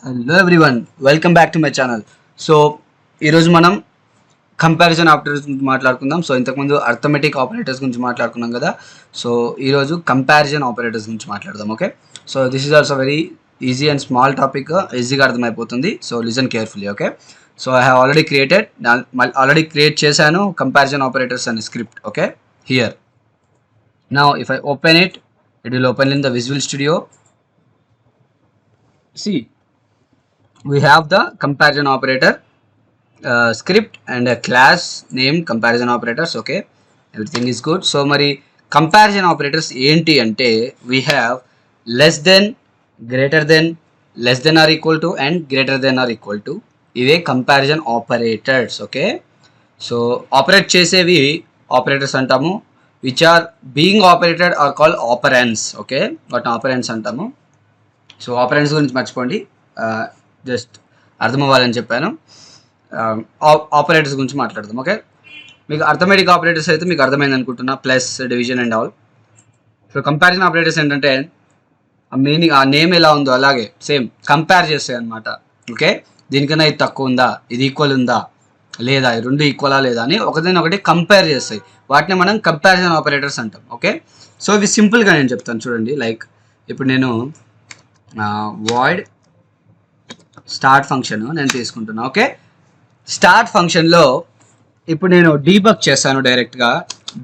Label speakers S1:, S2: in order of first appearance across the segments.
S1: Hello everyone, welcome back to my channel. So ఈరోజు మనం comparison operators గురించి మాట్లాడుకుందాం. సో ఇంతకుముందు అర్థమెటిక్ ఆపరేటర్స్ గురించి మాట్లాడుకున్నాం కదా. సో ఈరోజు కంపారిజన్ ఆపరేటర్స్ గురించి మాట్లాడదాం. Okay, so this is also very easy and small topic, ఈజీగా అర్థమైపోతుంది. So listen carefully. Okay, so I have already create చేశాను కంపారిజన్ ఆపరేటర్స్ అనే script. Okay, here now if I open it, it will open in the visual studio. See, we have the comparison operator script and a class named comparison operators. Okay, everything is good. So mari comparison operators enti ante we have less than, greater than, less than or equal to and greater than or equal to. ఇవే comparison operators. Okay, so operate చేసేవి operators అంటాము. Which are being operated are call operands. Okay, వాటిని operands అంటాము. So operands గురించి మర్చిపోండి, just అర్థమవ్వాలని చెప్పాను. Operators గురించి మాట్లాడదాం. ఓకే, మీకు అర్థమెటిక్ ఆపరేటర్స్ అయితే మీకు అర్థమైంది అనుకుంటున్నా, plus, division and all. So comparison operators ఏంటంటే మీనింగ్, ఆ నేమ్ ఎలా ఉందో అలాగే సేమ్ కంపేర్ చేస్తాయి అనమాట. ఓకే, దీనికన్నా ఇది తక్కువ ఉందా, ఇది ఈక్వల్ ఉందా లేదా, ఈ రెండు ఈక్వలా లేదా అని ఒకటి కంపేర్ చేస్తాయి. వాటిని మనం కంపారిజన్ ఆపరేటర్స్ అంటాం. ఓకే, సో ఇవి సింపుల్గా నేను చెప్తాను చూడండి. లైక్ ఇప్పుడు నేను వాయిడ్ స్టార్ట్ ఫంక్షన్ నేను తీసుకుంటున్నా. ఓకే, స్టార్ట్ ఫంక్షన్లో ఇప్పుడు నేను డీబగ్ చేస్తాను డైరెక్ట్గా.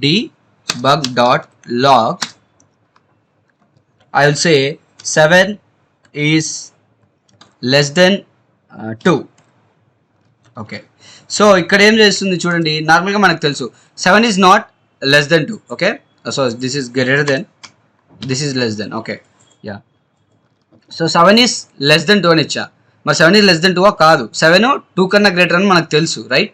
S1: Debug dot log I will say 7 is less than 2. Okay, so ఇక్కడ ఏం చేస్తుంది చూడండి. నార్మల్గా మనకు తెలుసు 7 is not less than 2. Okay, so this is greater than, this is less than. Okay, ya, so 7 is less than 2 అని ఇచ్చా. మరి 7 ఈజ్ లెస్ దెన్ 2 కాదు, 7 2 కన్నా గ్రేటర్ అని మనకు తెలుసు, రైట్?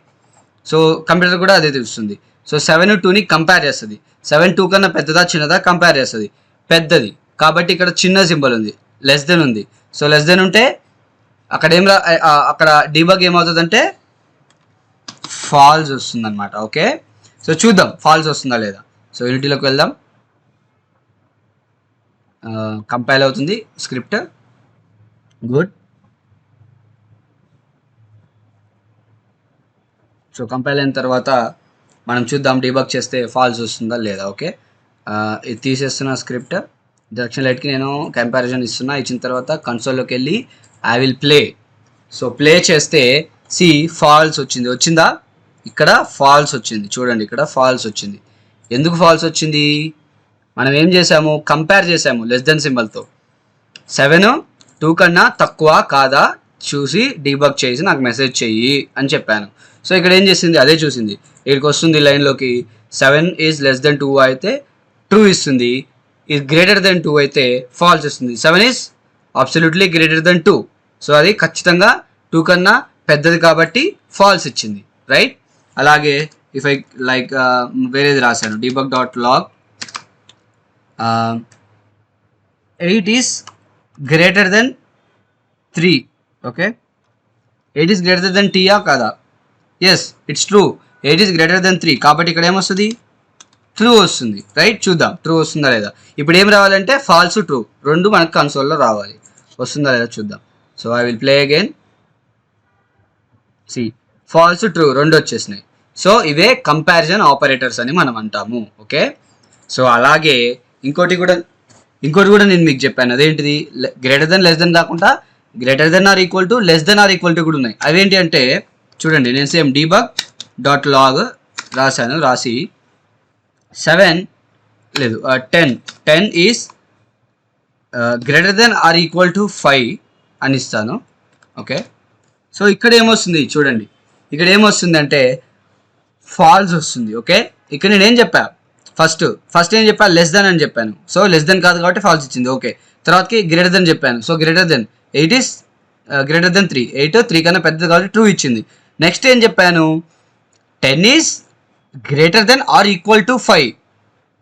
S1: సో కంప్యూటర్ కూడా అదే తెలుస్తుంది. సో 7 2ని కంపేర్ చేస్తుంది. 7 2 కన్నా పెద్దదా చిన్నదా కంపేర్ చేస్తుంది, పెద్దది. కాబట్టి ఇక్కడ చిన్న సింబల్ ఉంది, లెస్ దెన్ ఉంది. సో లెస్ దెన్ ఉంటే అక్కడ అక్కడ డీబగ్ ఏమవుతుందంటే ఫాల్స్ వస్తుంది అనమాట. ఓకే, సో చూద్దాం ఫాల్స్ వస్తుందా లేదా. సో యూనిటీలోకి వెళ్దాం. కంపైల్ అవుతుంది స్క్రిప్ట్. గుడ్. సో కంపైల్ అయిన తర్వాత మనం చూద్దాం డీబగ్ చేస్తే ఫాల్స్ వస్తుందా లేదా. ఓకే, ఇది తీసేస్తున్న స్క్రిప్ట్. డైరెక్షన్ లైట్కి నేను కంపారిజన్ ఇస్తున్నా. ఇచ్చిన తర్వాత కన్సోల్లోకి వెళ్ళి I will play. So play చేస్తే సి ఫాల్స్ వచ్చిందా? ఇక్కడ ఫాల్స్ వచ్చింది చూడండి, ఇక్కడ ఫాల్స్ వచ్చింది. ఎందుకు ఫాల్స్ వచ్చింది? మనం ఏం చేసాము, కంపేర్ చేసాము లెస్ దెన్ సింబల్తో. 7 2 కన్నా తక్కువ కాదా చూసి డీబగ్ చేసి నాకు మెసేజ్ చెయ్యి అని చెప్పాను. సో ఇక్కడ ఏం చేసింది, అదే చూసింది. ఇక్కడికి వస్తుంది లైన్లోకి. 7 ఈజ్ లెస్ దెన్ 2 అయితే ట్రూ ఇస్తుంది, ఈజ్ గ్రేటర్ దెన్ 2 అయితే ఫాల్స్ ఇస్తుంది. 7 is absolutely greater than 2. So అది ఖచ్చితంగా 2 కన్నా పెద్దది కాబట్టి ఫాల్స్ ఇచ్చింది, రైట్? అలాగే ఇఫ్ ఐ లైక్ వేరేది రాశాను, debug dot log 8 is greater than 3. Okay, 8 is greater than టీయా కాదా? Yes, it's true. 8 is greater than 3 కాబట్టి ఇక్కడ ఏమొస్తుంది, ట్రూ వస్తుంది, రైట్? చూద్దాం ట్రూ వస్తుందా లేదా. ఇప్పుడు ఏం రావాలంటే ఫాల్స్ ట్రూ రెండు మనకు కన్సోల్లో రావాలి. వస్తుందా లేదా చూద్దాం. So I will play again. See false true రెండు వచ్చేసినాయి. సో ఇవే కంపారిజన్ ఆపరేటర్స్ అని మనం అంటాము. ఓకే, సో అలాగే ఇంకోటి కూడా నేను మీకు చెప్పాను. అదేంటిది, గ్రేటర్ దెన్ లెస్ దెన్ కాకుండా greater than or equal to, less than or equal to కూడా ఉన్నాయి. అవేంటి అంటే చూడండి, నేను సేమ్ డీబగ్ డాట్ లాగ్ రాశాను. రాసి 7 లేదు 10 is greater than or equal to 5 అని ఇస్తాను. ఓకే, సో ఇక్కడ ఏమొస్తుంది చూడండి, ఇక్కడ ఏమొస్తుంది అంటే ఫాల్స్ వస్తుంది. ఓకే, ఇక్కడ నేనేం చెప్పా, ఫస్ట్ ఏం చెప్పా, లెస్ దెన్ అని చెప్పాను. సో లెస్ దెన్ కాదు కాబట్టి ఫాల్స్ ఇచ్చింది. ఓకే, తర్వాతకి గ్రేటర్ దెన్ చెప్పాను. So greater then 8 is greater than 3. 8 3 కన్నా పెద్దది కాబట్టి ట్రూ ఇచ్చింది. నెక్స్ట్ ఏం చెప్పాను, 10 is greater than or equal to 5.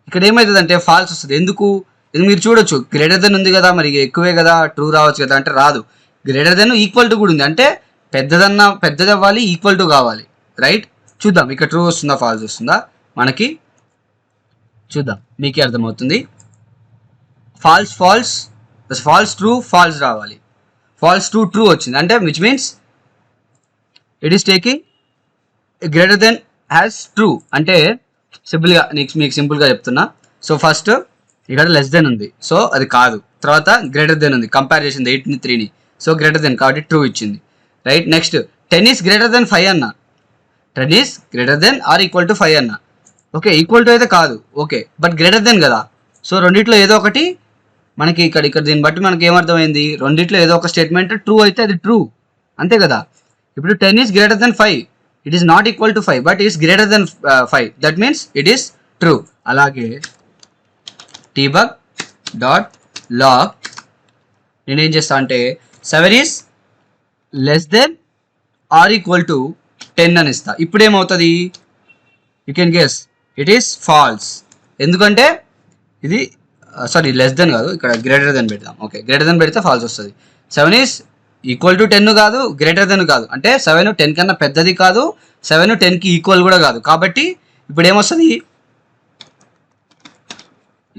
S1: ఇక్కడ ఏమవుతుంది అంటే ఫాల్స్ వస్తుంది. ఎందుకు? ఇది మీరు చూడొచ్చు, గ్రేటర్ దెన్ ఉంది కదా, మరి ఎక్కువే కదా, ట్రూ రావచ్చు కదా అంటే రాదు. గ్రేటర్ దెన్ ఈక్వల్ టు కూడా ఉంది, అంటే పెద్దది అవ్వాలి, ఈక్వల్ టు కావాలి, రైట్? చూద్దాం ఇక్కడ ట్రూ వస్తుందా ఫాల్స్ వస్తుందా మనకి, చూద్దాం, మీకే అర్థమవుతుంది. ఫాల్స్ ట్రూ, ఫాల్స్ రావాలి. ఫాల్స్ ట్రూ ట్రూ వచ్చింది అంటే which means it is taking greater than has true అంటే సింపుల్గా మీకు సింపుల్గా చెప్తున్నా. సో ఫస్ట్ ఇక్కడ లెస్ దెన్ ఉంది, సో అది కాదు. తర్వాత గ్రేటర్ దెన్ ఉంది, కంపేర్ చేసింది 8ని 3ని, సో గ్రేటర్ దెన్ కాబట్టి ట్రూ ఇచ్చింది, right. Next 10 is greater than 5 అన్న, 10 is greater than or equal to 5 అన్న. ఓకే, ఈక్వల్ టు అయితే కాదు, ఓకే, బట్ గ్రేటర్ దెన్ కదా. సో రెండిట్లో ఏదో ఒకటి మనకి ఇక్కడ దీన్ని బట్టి మనకి ఏమర్థమైంది, రెండిట్లో ఏదో ఒక స్టేట్మెంట్ ట్రూ అయితే అది ట్రూ, అంతే కదా. ఇప్పుడు 10 is greater than 5, it is not equal to 5 but is greater than 5, that means it is true. అలాగే debug డాట్ లాగ్ నేనేం చేస్తా అంటే 7 is less than or equal to 10 అని ఇస్తా. ఇప్పుడు ఏమవుతుంది, you can guess, it is false. ఎందుకంటే ఇది సారీ లెస్ దెన్ కాదు, ఇక్కడ గ్రేటర్ దెన్ పెడతాం. ఓకే, గ్రేటర్ దెన్ పెడితే ఫాల్స్ వస్తుంది. 7 ఈస్ ఈక్వల్ టు 10 కాదు, గ్రేటర్ దెన్ కాదు, అంటే 7 10 కన్నా పెద్దది కాదు, 7 10కి ఈక్వల్ కూడా కాదు. కాబట్టి ఇప్పుడు ఏమొస్తుంది,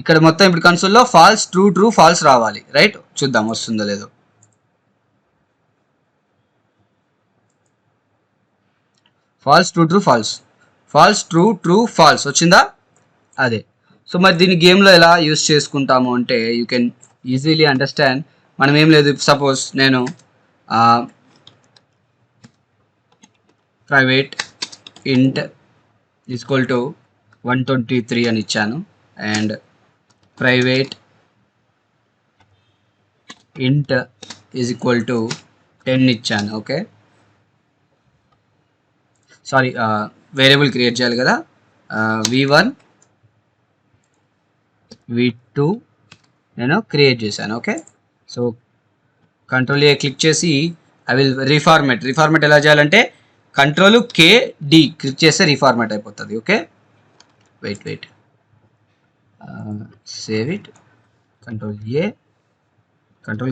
S1: ఇక్కడ మొత్తం ఇప్పుడు కన్సోల్లో ఫాల్స్ ట్రూ ట్రూ ఫాల్స్ రావాలి, రైట్. చూద్దాం వస్తుందో లేదో. Falls true true false, falls true true false వచ్చిందా, అదే. సో మరి దీన్ని గేమ్లో ఎలా యూస్ చేసుకుంటాము అంటే యూ కెన్ ఈజీలీ అండర్స్టాండ్. మనం ఏం లేదు, సపోజ్ నేను ప్రైవేట్ ఇంట్ ఈక్వల్ టు 123 అని ఇచ్చాను అండ్ ప్రైవేట్ ఇంట్ ఈజ్ ఈక్వల్ టు 10 ఇచ్చాను. ఓకే, సారీ వేరియబుల్ క్రియేట్ చేయాలి కదా, v1 v2 నేను క్రియేట్ చేశాను. Okay, so control A click చేసి ఐ విల్ రీఫార్మేట్ ఎలా చేయాలంటే కంట్రోల్ KD క్లిక్ చేస్తే రీఫార్మేట్ అయిపోతుంది. Okay, wait save it, control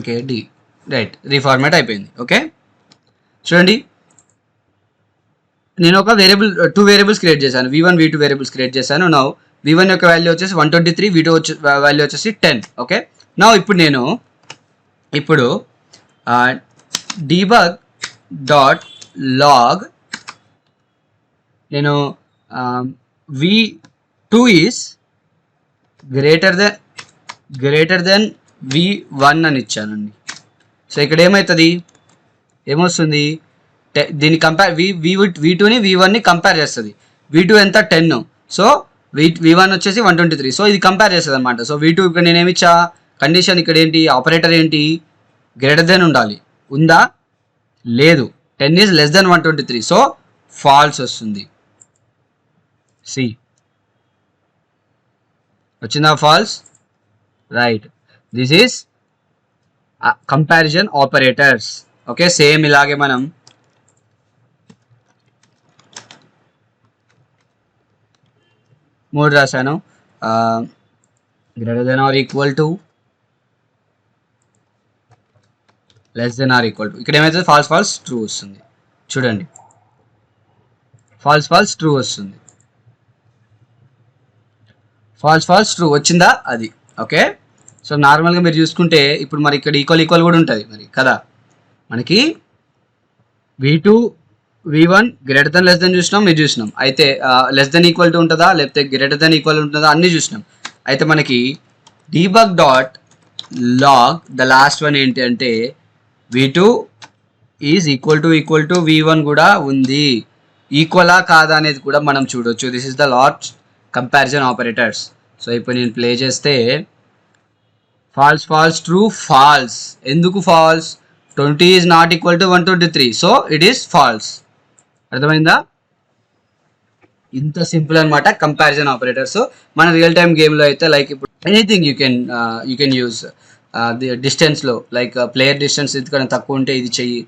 S1: KD, right, reformat అయిపోయింది. ఓకే, చూడండి నేను ఒక టూ వేరియబుల్స్ క్రియేట్ చేశాను, v1 v2 వేరియబుల్స్ క్రియేట్ చేశాను. నౌ v1 యొక్క వాల్యూ వచ్చేసి 123, v2 వాల్యూ వచ్చేసి 10. ఓకే, నౌ ఇప్పుడు debug డాట్ లాగ్ నేను v2 is greater then v1 అని ఇచ్చానండి. సో ఇక్కడ ఏమొస్తుంది, దీన్ని కంపేర్ v2ని v1ని కంపేర్ చేస్తుంది. v2 ఎంత 10, సో v1 వచ్చేసి 123, సో ఇది కంపేర్ చేస్తుంది అనమాట. సో v2 ఇక్కడ నేనేమి ఇచ్చా, కండిషన్ ఇక్కడ ఏంటి, ఆపరేటర్ ఏంటి, గ్రేటర్ దెన్ ఉండాలి, ఉందా, లేదు, 10 is less than 123, so false వస్తుంది. సి వచ్చిందా false, right. This is comparison operators. Okay, same ఇలాగే మనం మూడు రాశాను, greater than or equal to, less than or equal to. ఇక్కడ ఏమైతే ఫాల్స్ ట్రూ వస్తుంది, చూడండి ఫాల్స్ ట్రూ వస్తుంది, ఫాల్స్ ట్రూ వచ్చిందా అది. ఓకే, సో నార్మల్గా మీరు చూసుకుంటే ఇప్పుడు మరి ఇక్కడ ఈక్వల్ కూడా ఉంటుంది మరి కదా, మనకి v2 v1 greater than less then చూసినాం, మీరు చూసినాం. అయితే లెస్ దెన్ ఈక్వల్ టు ఉంటుందా లేకపోతే గ్రేటర్ దెన్ ఈక్వల్ ఉంటుందా అన్నీ చూసినాం. అయితే మనకి debug dot log the last one ఏంటి అంటే v2 is equal to v1 కూడా ఉంది, ఈక్వలా కాదా అనేది కూడా మనం చూడొచ్చు. This is the last comparison operators. So ఇప్పుడు నేను ప్లే చేస్తే ఫాల్స్ ట్రూ ఫాల్స్. ఎందుకు false, 20 is not equal to 123, so it is false. అర్థమైందా, ఇంత సింపుల్ అనమాట కంపారిజన్ ఆపరేటర్స్. మన రియల్ టైమ్ గేమ్లో అయితే లైక్ ఇప్పుడు ఎనీథింగ్ యూ కెన్ యూజ్ డిస్టెన్స్లో, లైక్ ప్లేయర్ డిస్టెన్స్ ఇంతకన్నా తక్కువ ఉంటే ఇది చెయ్యి,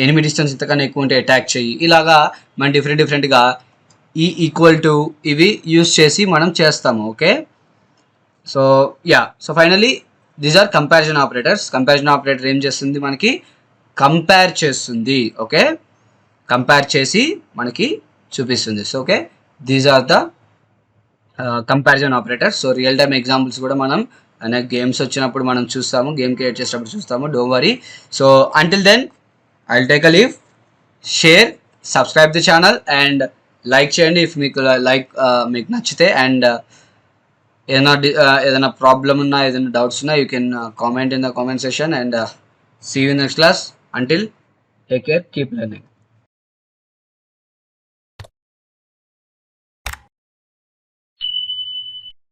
S1: ఎనిమి డిస్టెన్స్ ఇంతకన్నా ఎక్కువ ఉంటే అటాక్ చెయ్యి, ఇలాగా మనం డిఫరెంట్గా ఈక్వల్ టు ఇవి యూజ్ చేసి మనం చేస్తాము. Okay, so so finally these are comparison operators. Comparison operator ఏం చేస్తుంది, మనకి కంపేర్ చేస్తుంది. ఓకే, కంపేర్ చేసి మనకి చూపిస్తుంది. So okay, these are the comparison operators. So real time examples కూడా మనం అనే గేమ్స్ వచ్చినప్పుడు మనం చూస్తాము, గేమ్ క్రియేట్ చేసేటప్పుడు చూస్తాము. Don't worry. So until then I will take a leave. Share, subscribe the channel and like చేయండి ఇఫ్ మీకు మీకు నచ్చితే. అండ్ ఏదైనా ప్రాబ్లమ్ ఉన్నా, ఏదైనా డౌట్స్ ఉన్నా, you can comment in the comment session. And see you next class. Until, take care, keep learning.